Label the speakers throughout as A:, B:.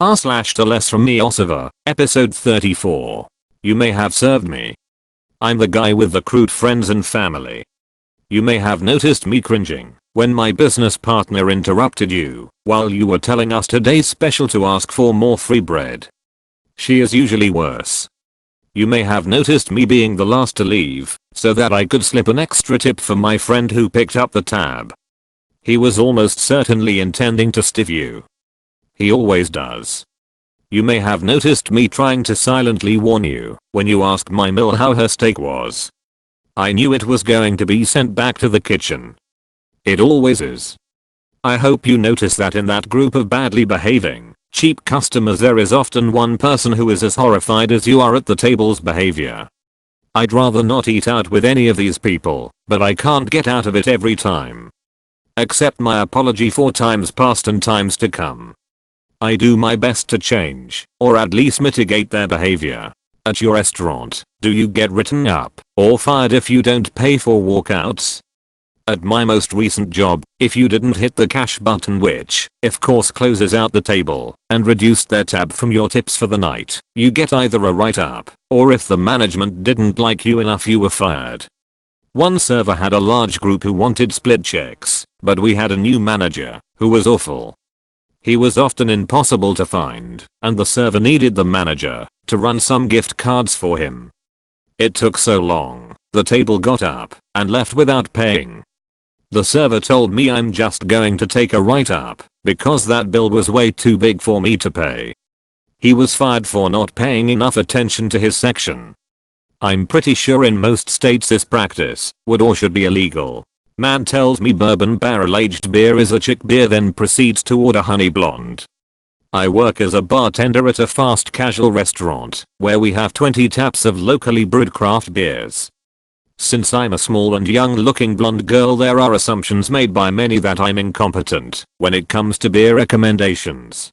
A: TalesFromYourServer, episode 34. You may have served me. I'm the guy with the crude friends and family. You may have noticed me cringing when my business partner interrupted you while you were telling us today's special to ask for more free bread. She is usually worse. You may have noticed me being the last to leave so that I could slip an extra tip for my friend who picked up the tab. He was almost certainly intending to stiff you. He always does. You may have noticed me trying to silently warn you when you asked my mill how her steak was. I knew it was going to be sent back to the kitchen. It always is. I hope you notice that in that group of badly behaving, cheap customers there is often one person who is as horrified as you are at the table's behavior. I'd rather not eat out with any of these people, but I can't get out of it every time. Accept my apology for times past and times to come. I do my best to change, or at least mitigate their behavior. At your restaurant, do you get written up or fired if you don't pay for walkouts? At my most recent job, if you didn't hit the cash button, which, of course, closes out the table and reduced their tab from your tips for the night, you get either a write-up, or if the management didn't like you enough, you were fired. One server had a large group who wanted split checks, but we had a new manager who was awful. He was often impossible to find, and the server needed the manager to run some gift cards for him. It took so long, the table got up and left without paying. The server told me I'm just going to take a write-up because that bill was way too big for me to pay. He was fired for not paying enough attention to his section. I'm pretty sure in most states this practice would or should be illegal. Man tells me bourbon barrel aged beer is a chick beer, then proceeds to order honey blonde. I work as a bartender at a fast casual restaurant where we have 20 taps of locally brewed craft beers. Since I'm a small and young looking blonde girl, there are assumptions made by many that I'm incompetent when it comes to beer recommendations.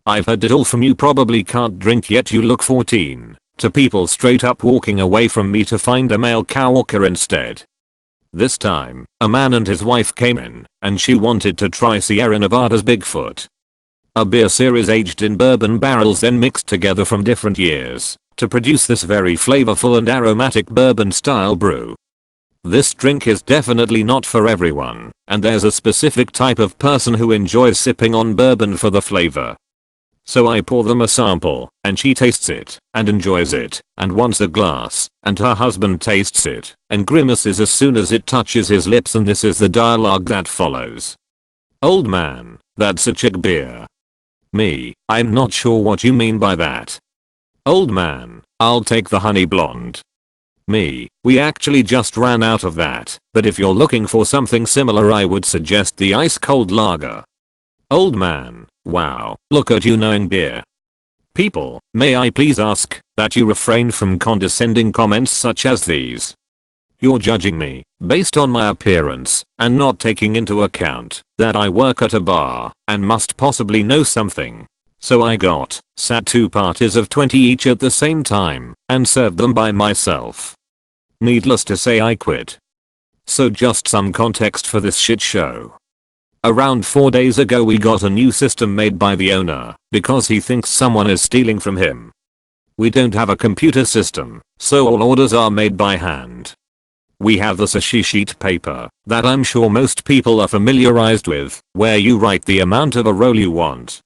A: I've heard it all from "you probably can't drink yet you look 14" to people straight up walking away from me to find a male coworker instead. This time, a man and his wife came in, and she wanted to try Sierra Nevada's Bigfoot, a beer series aged in bourbon barrels then mixed together from different years to produce this very flavorful and aromatic bourbon style brew. This drink is definitely not for everyone, and there's a specific type of person who enjoys sipping on bourbon for the flavor. So I pour them a sample, and she tastes it, and enjoys it, and wants a glass, and her husband tastes it, and grimaces as soon as it touches his lips, and this is the dialogue that follows. "Old man, that's a chick beer." Me, "I'm not sure what you mean by that." "Old man, I'll take the honey blonde." Me, "We actually just ran out of that, but if you're looking for something similar I would suggest the ice cold lager." Old man, "Wow, look at you knowing beer." People, may I please ask that you refrain from condescending comments such as these. You're judging me based on my appearance and not taking into account that I work at a bar and must possibly know something. So I sat 2 parties of 20 each at the same time and served them by myself. Needless to say, I quit. So just some context for this shit show. Around 4 days ago we got a new system made by the owner because he thinks someone is stealing from him. We don't have a computer system, so all orders are made by hand. We have the sushi sheet paper that I'm sure most people are familiarized with, where you write the amount of a roll you want.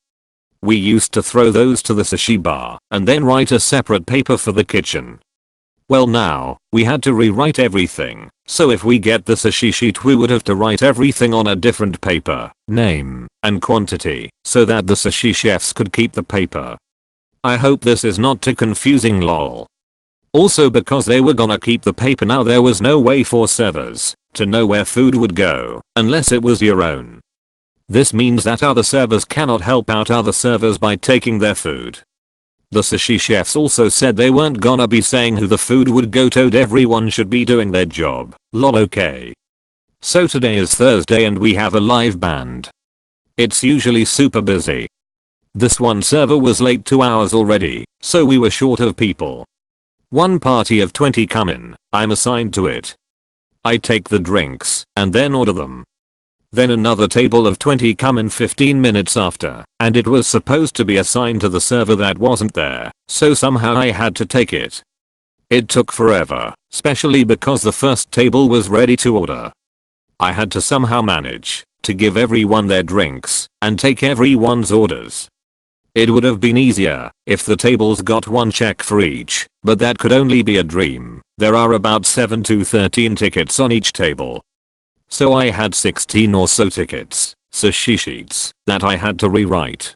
A: We used to throw those to the sushi bar and then write a separate paper for the kitchen. Well, now, we had to rewrite everything, so if we get the sushi sheet we would have to write everything on a different paper, name, and quantity, so that the sushi chefs could keep the paper. I hope this is not too confusing, lol. Also, because they were gonna keep the paper now, there was no way for servers to know where food would go unless it was your own. This means that other servers cannot help out other servers by taking their food. The sushi chefs also said they weren't gonna be saying who the food would go to. Everyone should be doing their job. Lol, okay. So today is Thursday and we have a live band. It's usually super busy. This one server was late 2 hours already, so we were short of people. One party of 20 come in, I'm assigned to it. I take the drinks and then order them. Then another table of 20 come in 15 minutes after, and it was supposed to be assigned to the server that wasn't there, so somehow I had to take it. It took forever, especially because the first table was ready to order. I had to somehow manage to give everyone their drinks and take everyone's orders. It would have been easier if the tables got one check for each, but that could only be a dream. There are about 7 to 13 tickets on each table. So I had 16 or so tickets, sushi sheets, that I had to rewrite.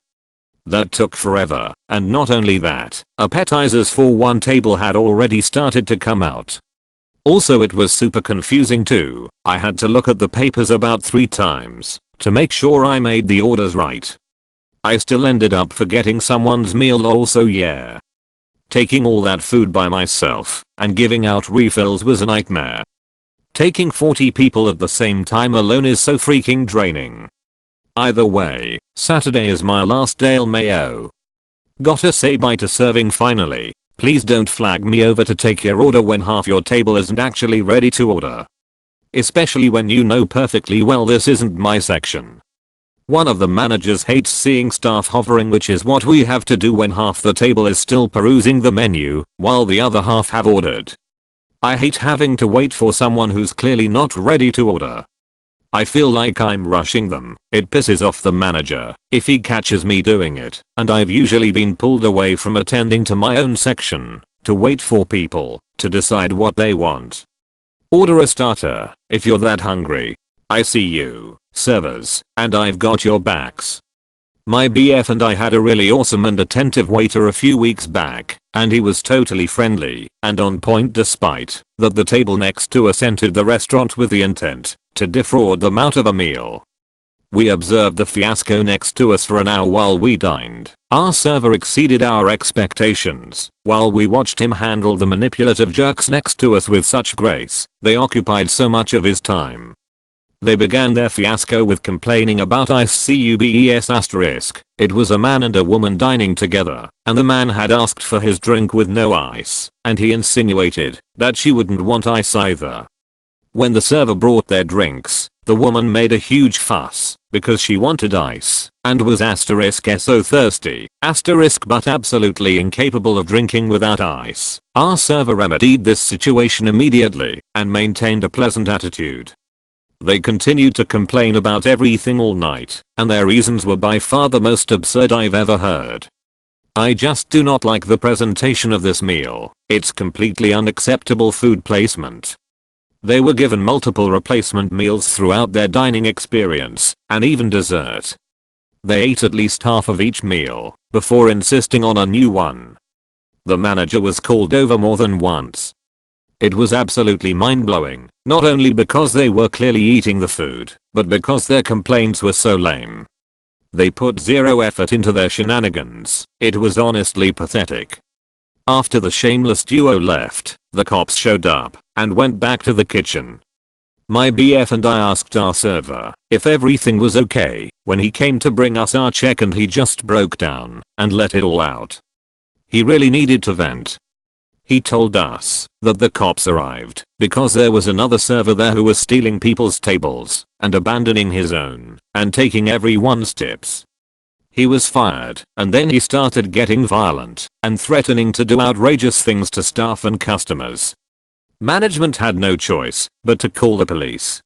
A: That took forever, and not only that, appetizers for one table had already started to come out. Also it was super confusing too. I had to look at the papers about 3 times to make sure I made the orders right. I still ended up forgetting someone's meal also, yeah. Taking all that food by myself and giving out refills was a nightmare. Taking 40 people at the same time alone is so freaking draining. Either way, Saturday is my last day LMAO. Gotta say bye to serving finally. Please don't flag me over to take your order when half your table isn't actually ready to order. Especially when you know perfectly well this isn't my section. One of the managers hates seeing staff hovering, which is what we have to do when half the table is still perusing the menu while the other half have ordered. I hate having to wait for someone who's clearly not ready to order. I feel like I'm rushing them. It pisses off the manager if he catches me doing it, and I've usually been pulled away from attending to my own section to wait for people to decide what they want. Order a starter if you're that hungry. I see you, servers, and I've got your backs. My BF and I had a really awesome and attentive waiter a few weeks back, and he was totally friendly and on point despite that the table next to us entered the restaurant with the intent to defraud them out of a meal. We observed the Fiasco Next To Us for an hour while we dined. Our server exceeded our expectations while we watched him handle the manipulative jerks next to us with such grace. They occupied so much of his time. They began their fiasco with complaining about ice cubes*. It was a man and a woman dining together, and the man had asked for his drink with no ice, and he insinuated that she wouldn't want ice either. When the server brought their drinks, the woman made a huge fuss because she wanted ice and was so thirsty, but absolutely incapable of drinking without ice. Our server remedied this situation immediately and maintained a pleasant attitude. They continued to complain about everything all night, and their reasons were by far the most absurd I've ever heard. I just do not like the presentation of this meal. It's completely unacceptable food placement. They were given multiple replacement meals throughout their dining experience, and even dessert. They ate at least half of each meal before insisting on a new one. The manager was called over more than once. It was absolutely mind-blowing, not only because they were clearly eating the food, but because their complaints were so lame. They put zero effort into their shenanigans. It was honestly pathetic. After the shameless duo left, the cops showed up and went back to the kitchen. My BF and I asked our server if everything was okay when he came to bring us our check, and he just broke down and let it all out. He really needed to vent. He told us that the cops arrived because there was another server there who was stealing people's tables and abandoning his own and taking everyone's tips. He was fired, and then he started getting violent and threatening to do outrageous things to staff and customers. Management had no choice but to call the police.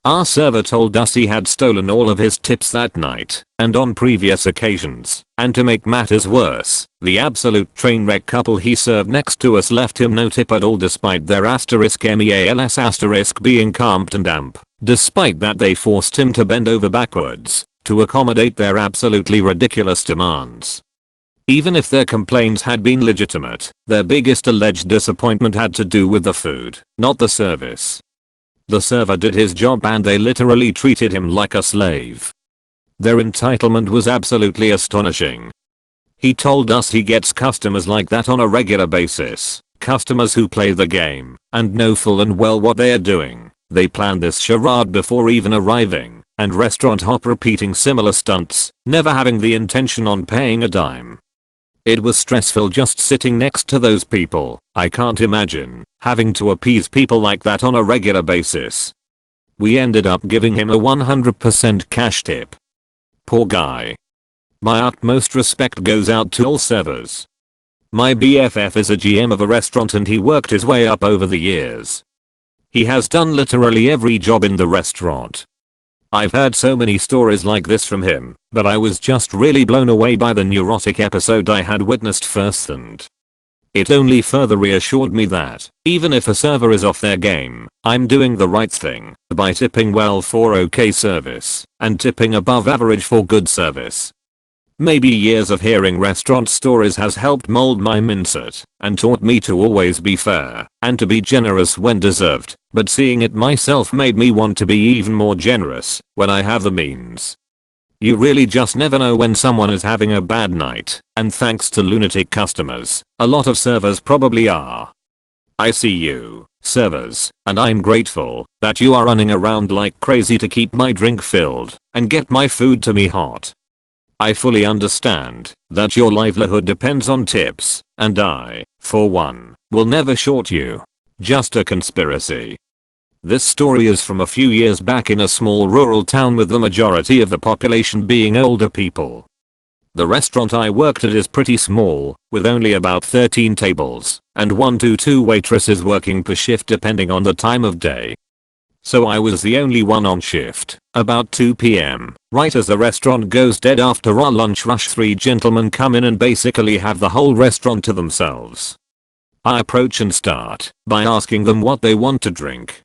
A: Our server told us he had stolen all of his tips that night and on previous occasions, and to make matters worse, the absolute train wreck couple he served next to us left him no tip at all despite their *meals* being calm and damp. Despite that, they forced him to bend over backwards to accommodate their absolutely ridiculous demands. Even if their complaints had been legitimate, their biggest alleged disappointment had to do with the food, not the service. The server did his job and they literally treated him like a slave. Their entitlement was absolutely astonishing. He told us he gets customers like that on a regular basis, customers who play the game and know full and well what they are doing. They plan this charade before even arriving, and restaurant hop repeating similar stunts, never having the intention on paying a dime. It was stressful just sitting next to those people. I can't imagine having to appease people like that on a regular basis. We ended up giving him a 100% cash tip. Poor guy. My utmost respect goes out to all servers. My BFF is a GM of a restaurant and he worked his way up over the years. He has done literally every job in the restaurant. I've heard so many stories like this from him, but I was just really blown away by the neurotic episode I had witnessed firsthand. It only further reassured me that, even if a server is off their game, I'm doing the right thing by tipping well for okay service and tipping above average for good service. Maybe years of hearing restaurant stories has helped mold my mindset and taught me to always be fair and to be generous when deserved, but seeing it myself made me want to be even more generous when I have the means. You really just never know when someone is having a bad night, and thanks to lunatic customers, a lot of servers probably are. I see you, servers, and I'm grateful that you are running around like crazy to keep my drink filled and get my food to me hot. I fully understand that your livelihood depends on tips, and I, for one, will never short you. Just a conspiracy. This story is from a few years back in a small rural town with the majority of the population being older people. The restaurant I worked at is pretty small, with only about 13 tables, and 1 to 2 waitresses working per shift depending on the time of day. So I was the only one on shift. About 2 p.m., right as the restaurant goes dead after our lunch rush, 3 gentlemen come in and basically have the whole restaurant to themselves. I approach and start by asking them what they want to drink.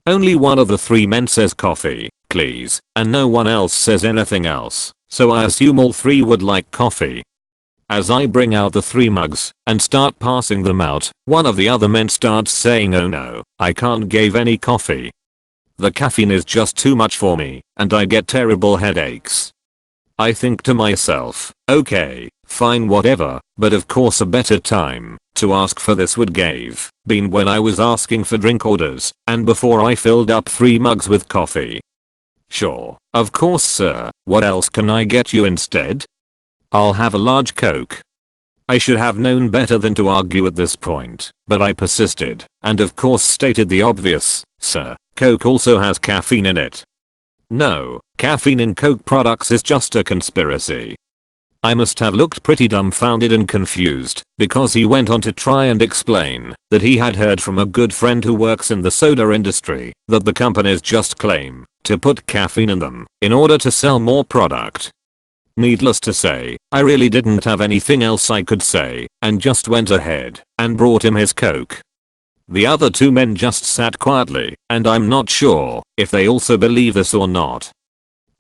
A: Only one of the 3 men says coffee, please, and no one else says anything else, so I assume all 3 would like coffee. As I bring out the 3 mugs and start passing them out, one of the other men starts saying, "Oh no, I can't give any coffee. The caffeine is just too much for me, and I get terrible headaches." I think to myself, okay, fine, whatever, but of course a better time to ask for this would have been when I was asking for drink orders and before I filled up 3 mugs with coffee. Sure, of course sir, what else can I get you instead? I'll have a large Coke. I should have known better than to argue at this point, but I persisted, and of course stated the obvious, "Sir, Coke also has caffeine in it." No, caffeine in Coke products is just a conspiracy. I must have looked pretty dumbfounded and confused, because he went on to try and explain that he had heard from a good friend who works in the soda industry that the companies just claim to put caffeine in them in order to sell more product. Needless to say, I really didn't have anything else I could say, and just went ahead and brought him his Coke. The other 2 men just sat quietly, and I'm not sure if they also believe this or not.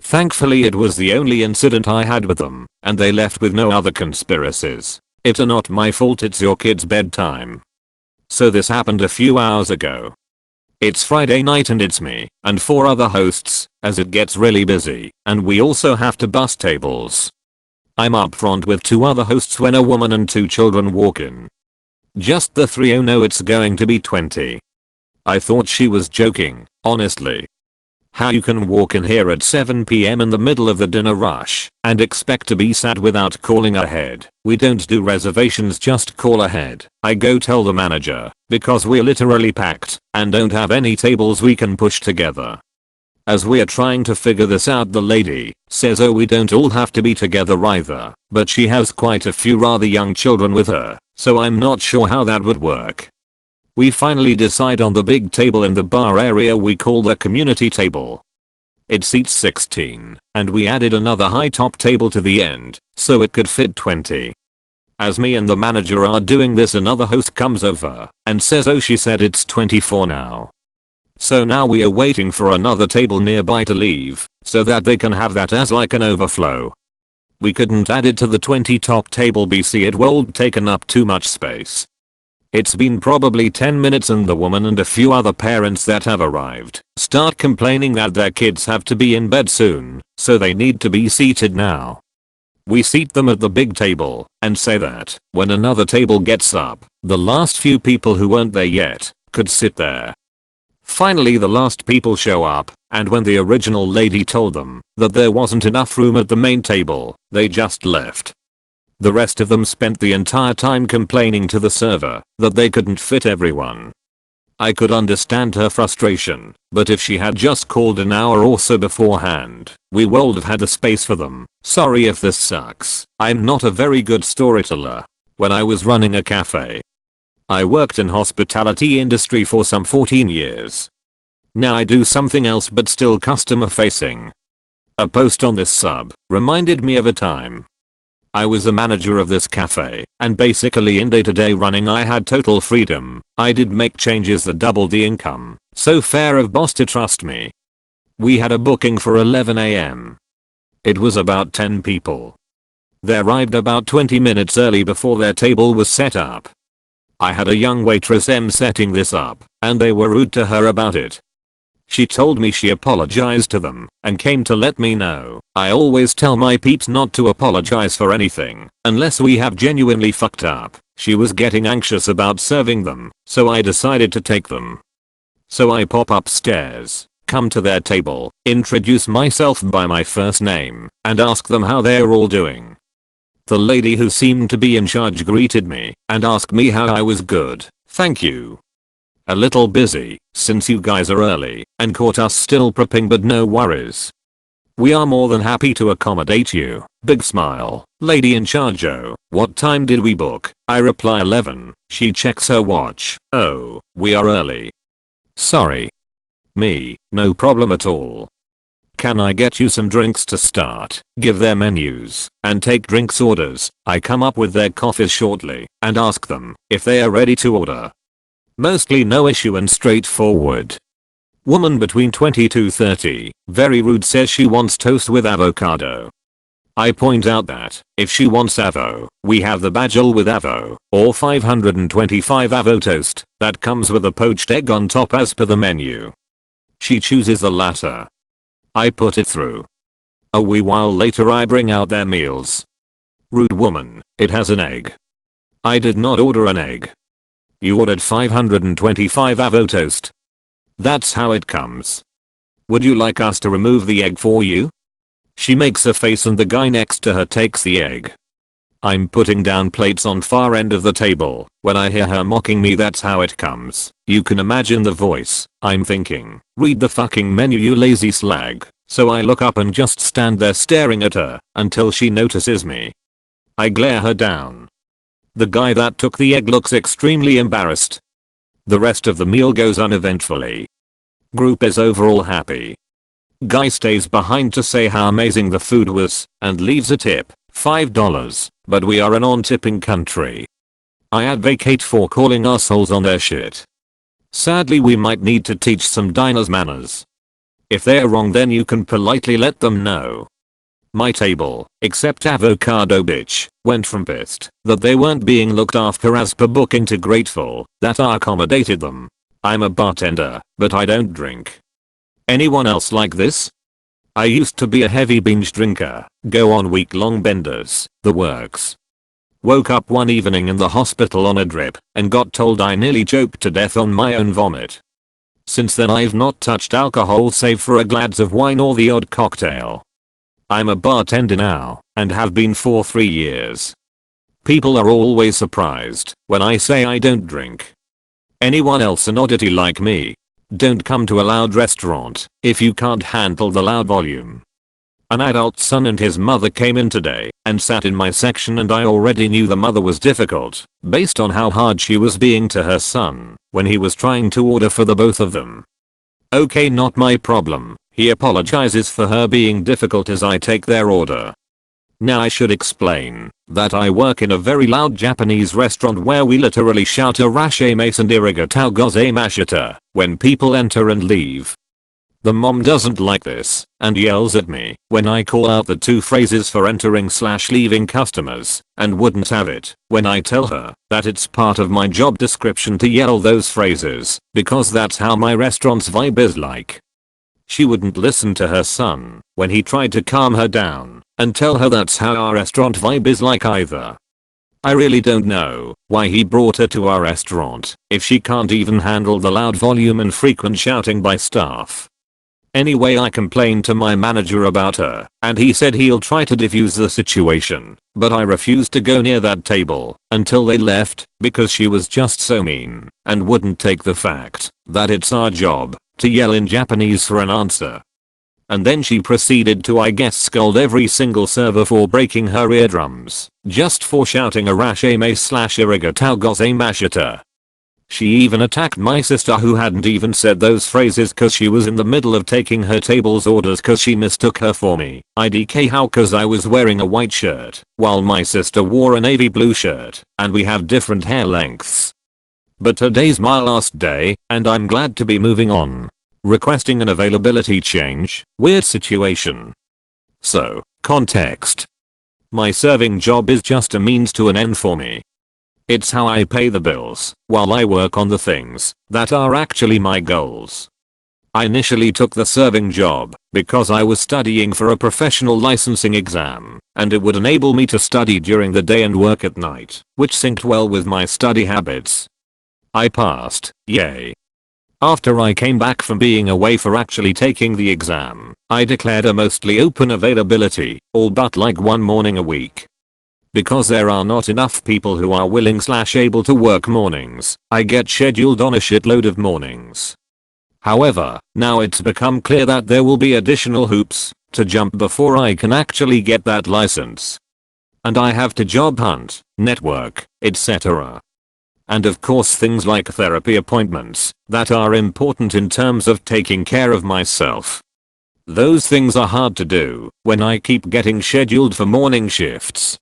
A: Thankfully it was the only incident I had with them, and they left with no other conspiracies. "It's not my fault, it's your kid's bedtime." So this happened a few hours ago. It's Friday night and it's me and 4 other hosts, as it gets really busy, and we also have to bus tables. I'm up front with 2 other hosts when a woman and 2 children walk in. Just the 3. Oh no, it's going to be 20. I thought she was joking, honestly. How you can walk in here at 7 p.m. in the middle of the dinner rush and expect to be sat without calling ahead? We don't do reservations, just call ahead. I go tell the manager, because we're literally packed and don't have any tables we can push together. As we're trying to figure this out, the lady says, "Oh, we don't all have to be together either," but she has quite a few rather young children with her, so I'm not sure how that would work. We finally decide on the big table in the bar area we call the community table. It seats 16, and we added another high top table to the end, so it could fit 20. As me and the manager are doing this, another host comes over and says, "Oh, she said it's 24 now." So now we are waiting for another table nearby to leave, so that they can have that as like an overflow. We couldn't add it to the 20 top table BC, it would taken up too much space. It's been probably 10 minutes and the woman and a few other parents that have arrived start complaining that their kids have to be in bed soon, so they need to be seated now. We seat them at the big table and say that when another table gets up, the last few people who weren't there yet could sit there. Finally the last people show up, and when the original lady told them that there wasn't enough room at the main table, they just left. The rest of them spent the entire time complaining to the server that they couldn't fit everyone. I could understand her frustration, but if she had just called an hour or so beforehand, we would have had a space for them. Sorry if this sucks. I'm not a very good storyteller. When I was running a cafe, I worked in hospitality industry for some 14 years. Now I do something else but still customer facing. A post on this sub reminded me of a time I was a manager of this cafe, and basically in day-to-day running I had total freedom. I did make changes that doubled the income, so fair of boss to trust me. We had a booking for 11 AM. It was about 10 people. They arrived about 20 minutes early before their table was set up. I had a young waitress setting this up, and they were rude to her about it. She told me she apologized to them and came to let me know. I always tell my peeps not to apologize for anything unless we have genuinely fucked up. She was getting anxious about serving them, so I decided to take them. So I pop upstairs, come to their table, introduce myself by my first name, and ask them how they're all doing. The lady who seemed to be in charge greeted me and asked me how I was. Good, thank you. A little busy, since you guys are early, and caught us still prepping, but no worries. We are more than happy to accommodate you. Big smile. Lady in charge. Oh, what time did we book? I reply 11. She checks her watch. Oh, we are early. Sorry. Me, no problem at all. Can I get you some drinks to start? Give their menus and take drinks orders. I come up with their coffees shortly and ask them if they are ready to order. Mostly no issue and straightforward. Woman between 20 to 30, very rude, says she wants toast with avocado. I point out that if she wants avo, we have the bagel with avo, or 525 avo toast that comes with a poached egg on top as per the menu. She chooses the latter. I put it through. A wee while later I bring out their meals. Rude woman, it has an egg. I did not order an egg. You ordered 525 avo toast. That's how it comes. Would you like us to remove the egg for you? She makes a face and the guy next to her takes the egg. I'm putting down plates on far end of the table when I hear her mocking me. That's how it comes. You can imagine the voice. I'm thinking, read the fucking menu, you lazy slag. So I look up and just stand there staring at her until she notices me. I glare her down. The guy that took the egg looks extremely embarrassed. The rest of the meal goes uneventfully. Group is overall happy. Guy stays behind to say how amazing the food was and leaves a tip, $5, but we are a non-tipping country. I advocate for calling assholes on their shit. Sadly, we might need to teach some diners manners. If they're wrong, then you can politely let them know. My table, except avocado bitch, went from pissed that they weren't being looked after as per booking to grateful that I accommodated them. I'm a bartender, but I don't drink. Anyone else like this? I used to be a heavy binge drinker, go on week-long benders, the works. Woke up one evening in the hospital on a drip and got told I nearly choked to death on my own vomit. Since then I've not touched alcohol save for a glass of wine or the odd cocktail. I'm a bartender now and have been for 3 years. People are always surprised when I say I don't drink. Anyone else an oddity like me? Don't come to a loud restaurant if you can't handle the loud volume. An adult son and his mother came in today and sat in my section, and I already knew the mother was difficult based on how hard she was being to her son when he was trying to order for the both of them. Okay, not my problem. He apologizes for her being difficult as I take their order. Now I should explain that I work in a very loud Japanese restaurant where we literally shout "Arashe mason arigatou gozaimashita" when people enter and leave. The mom doesn't like this and yells at me when I call out the 2 phrases for entering/leaving customers, and wouldn't have it when I tell her that it's part of my job description to yell those phrases because that's how my restaurant's vibe is like. She wouldn't listen to her son when he tried to calm her down and tell her that's how our restaurant vibe is like either. I really don't know why he brought her to our restaurant if she can't even handle the loud volume and frequent shouting by staff. Anyway, I complained to my manager about her, and he said he'll try to defuse the situation, but I refused to go near that table until they left because she was just so mean and wouldn't take the fact that it's our job to yell in Japanese for an answer. And then she proceeded to, I guess, scold every single server for breaking her eardrums just for shouting "arashime/arigatou gozaimashita." She even attacked my sister, who hadn't even said those phrases cause she was in the middle of taking her table's orders cause she mistook her for me. IDK how cause I was wearing a white shirt while my sister wore a navy blue shirt and we have different hair lengths. But today's my last day and I'm glad to be moving on. Requesting an availability change. Weird situation. So, context. My serving job is just a means to an end for me. It's how I pay the bills while I work on the things that are actually my goals. I initially took the serving job because I was studying for a professional licensing exam and it would enable me to study during the day and work at night, which synced well with my study habits. I passed, yay. After I came back from being away for actually taking the exam, I declared a mostly open availability, all but like one morning a week. Because there are not enough people who are willing/able to work mornings, I get scheduled on a shitload of mornings. However, now it's become clear that there will be additional hoops to jump before I can actually get that license. And I have to job hunt, network, etc. And of course things like therapy appointments that are important in terms of taking care of myself. Those things are hard to do when I keep getting scheduled for morning shifts.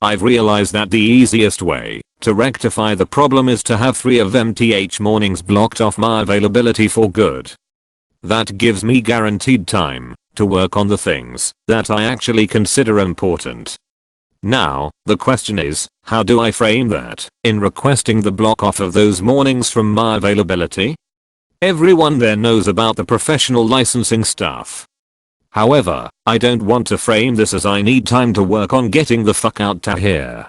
A: I've realized that the easiest way to rectify the problem is to have 3 of MTH mornings blocked off my availability for good. That gives me guaranteed time to work on the things that I actually consider important. Now, the question is, how do I frame that in requesting the block off of those mornings from my availability? Everyone there knows about the professional licensing stuff. However, I don't want to frame this as I need time to work on getting the fuck out to here.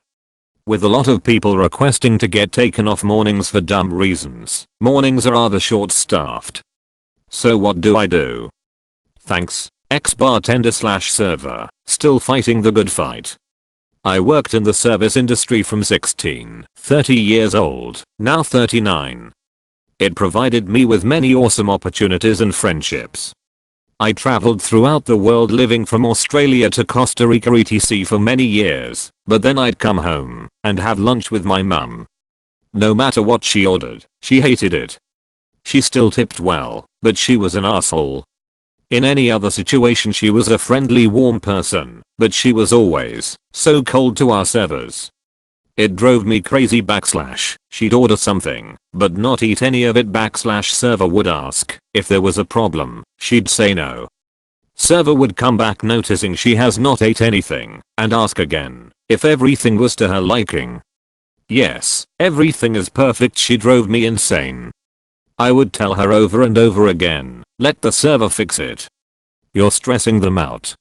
A: With a lot of people requesting to get taken off mornings for dumb reasons, mornings are rather short-staffed. So what do I do? Thanks, ex-bartender/server, still fighting the good fight. I worked in the service industry from 16, 30 years old, now 39. It provided me with many awesome opportunities and friendships. I traveled throughout the world, living from Australia to Costa Rica etc. for many years, but then I'd come home and have lunch with my mum. No matter what she ordered, she hated it. She still tipped well, but she was an asshole. In any other situation she was a friendly, warm person, but she was always so cold to our servers. It drove me crazy / she'd order something, but not eat any of it / server would ask if there was a problem, she'd say no. Server would come back noticing she has not ate anything, and ask again if everything was to her liking. Yes, everything is perfect. She drove me insane. I would tell her over and over again, let the server fix it. You're stressing them out.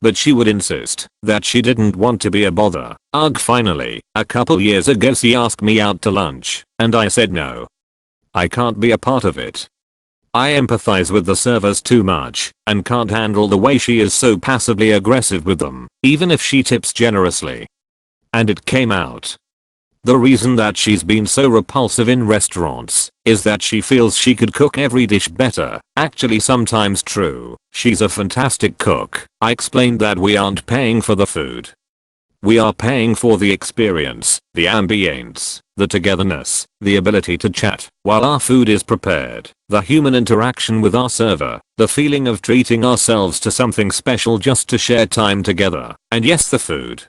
A: But she would insist that she didn't want to be a bother. Ugh, finally, a couple years ago she asked me out to lunch, and I said no. I can't be a part of it. I empathize with the servers too much, and can't handle the way she is so passively aggressive with them, even if she tips generously. And it came out. The reason that she's been so repulsive in restaurants is that she feels she could cook every dish better. Actually, sometimes true. She's a fantastic cook. I explained that we aren't paying for the food. We are paying for the experience, the ambience, the togetherness, the ability to chat while our food is prepared, the human interaction with our server, the feeling of treating ourselves to something special just to share time together, and yes, the food.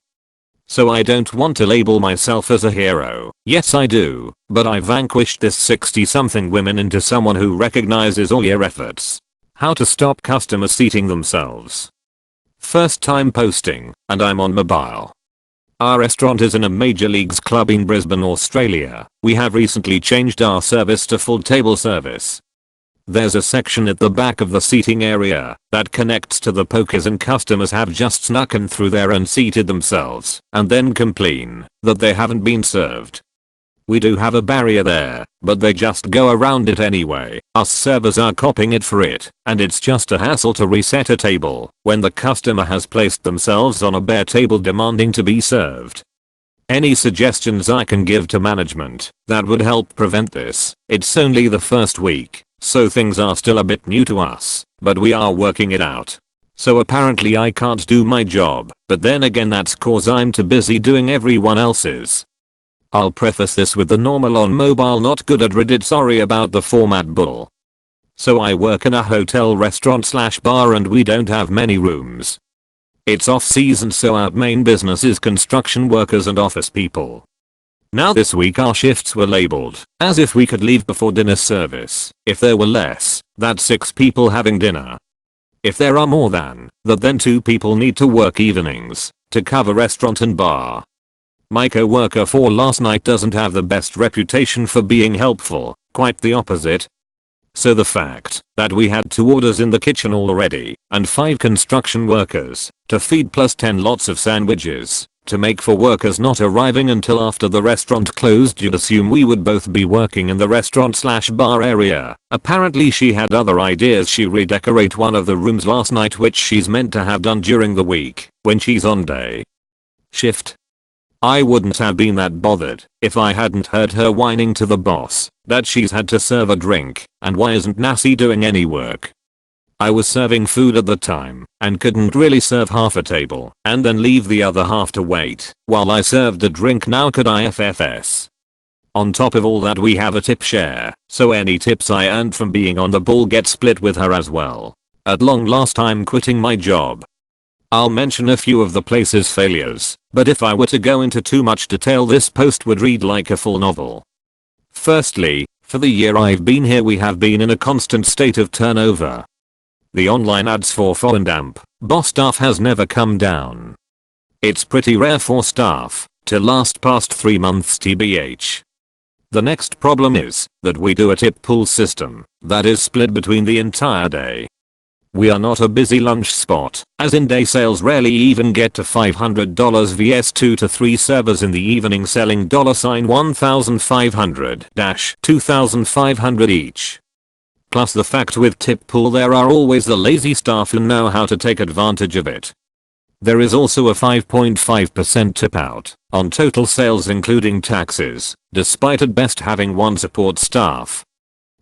A: So I don't want to label myself as a hero. Yes, I do, but I vanquished this 60-something women into someone who recognizes all your efforts. How to stop customers seating themselves. First time posting, and I'm on mobile. Our restaurant is in a major leagues club in Brisbane, Australia. We have recently changed our service to full table service. There's a section at the back of the seating area that connects to the pokers, and customers have just snuck in through there and seated themselves and then complain that they haven't been served. We do have a barrier there, but they just go around it anyway. Us servers are copying it for it, and it's just a hassle to reset a table when the customer has placed themselves on a bare table demanding to be served. Any suggestions I can give to management that would help prevent this? It's only the first week, so things are still a bit new to us, but we are working it out. So apparently I can't do my job, but then again that's cause I'm too busy doing everyone else's. I'll preface this with the normal on mobile not good at Reddit, sorry about the format bull. So I work in a hotel restaurant/bar and we don't have many rooms. It's off season, so our main business is construction workers and office people. Now this week our shifts were labeled as if we could leave before dinner service. If there were less, that's 6 people having dinner. If there are more than that, then 2 people need to work evenings to cover restaurant and bar. My co-worker for last night doesn't have the best reputation for being helpful, quite the opposite. So the fact that we had 2 orders in the kitchen already and 5 construction workers to feed plus 10 lots of sandwiches to make for workers not arriving until after the restaurant closed, you'd assume we would both be working in the restaurant/bar area. Apparently she had other ideas. She redecorate one of the rooms last night, which she's meant to have done during the week when she's on day shift. I wouldn't have been that bothered if I hadn't heard her whining to the boss that she's had to serve a drink and why isn't Nassie doing any work. I was serving food at the time and couldn't really serve half a table and then leave the other half to wait while I served a drink. Now could I FFS? On top of all that, we have a tip share, so any tips I earned from being on the ball get split with her as well. At long last I'm quitting my job. I'll mention a few of the place's failures, but if I were to go into too much detail this post would read like a full novel. Firstly, for the year I've been here we have been in a constant state of turnover. The online ads for and AMP boss staff has never come down. It's pretty rare for staff to last past 3 months tbh. The next problem is that we do a tip pool system that is split between the entire day. We are not a busy lunch spot, as in day sales rarely even get to $500 vs 2 to 3 servers in the evening selling $1,500-$2,500 each. Plus the fact with tip pool there are always the lazy staff who know how to take advantage of it. There is also a 5.5% tip out on total sales including taxes, despite at best having 1 support staff.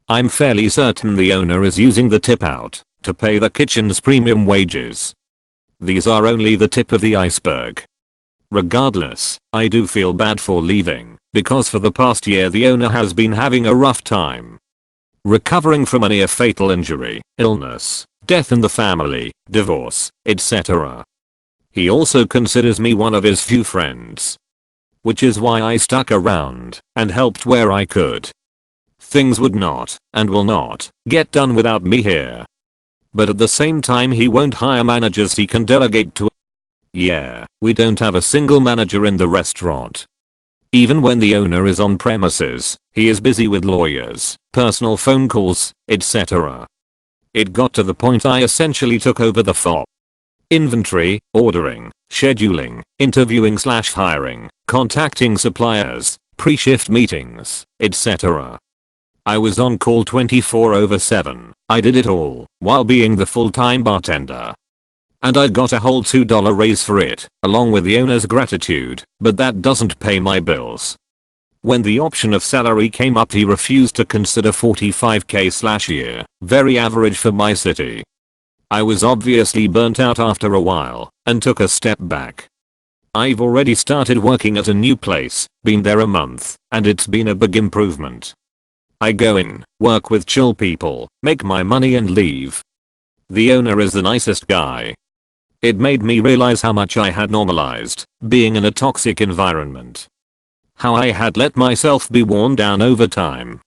A: I'm fairly certain the owner is using the tip out to pay the kitchen's premium wages. These are only the tip of the iceberg. Regardless, I do feel bad for leaving, because for the past year the owner has been having a rough time. Recovering from a near fatal injury, illness, death in the family, divorce, etc. He also considers me one of his few friends. Which is why I stuck around and helped where I could. Things would not, and will not, get done without me here. But at the same time he won't hire managers he can delegate to. Yeah, we don't have a single manager in the restaurant. Even when the owner is on premises, he is busy with lawyers, personal phone calls, etc. It got to the point I essentially took over the FOP. Inventory, ordering, scheduling, interviewing/hiring, contacting suppliers, pre-shift meetings, etc. I was on call 24/7. I did it all while being the full-time bartender. And I got a whole $2 raise for it, along with the owner's gratitude, but that doesn't pay my bills. When the option of salary came up he refused to consider $45k/year, very average for my city. I was obviously burnt out after a while, and took a step back. I've already started working at a new place, been there a month, and it's been a big improvement. I go in, work with chill people, make my money and leave. The owner is the nicest guy. It made me realize how much I had normalized being in a toxic environment. How I had let myself be worn down over time.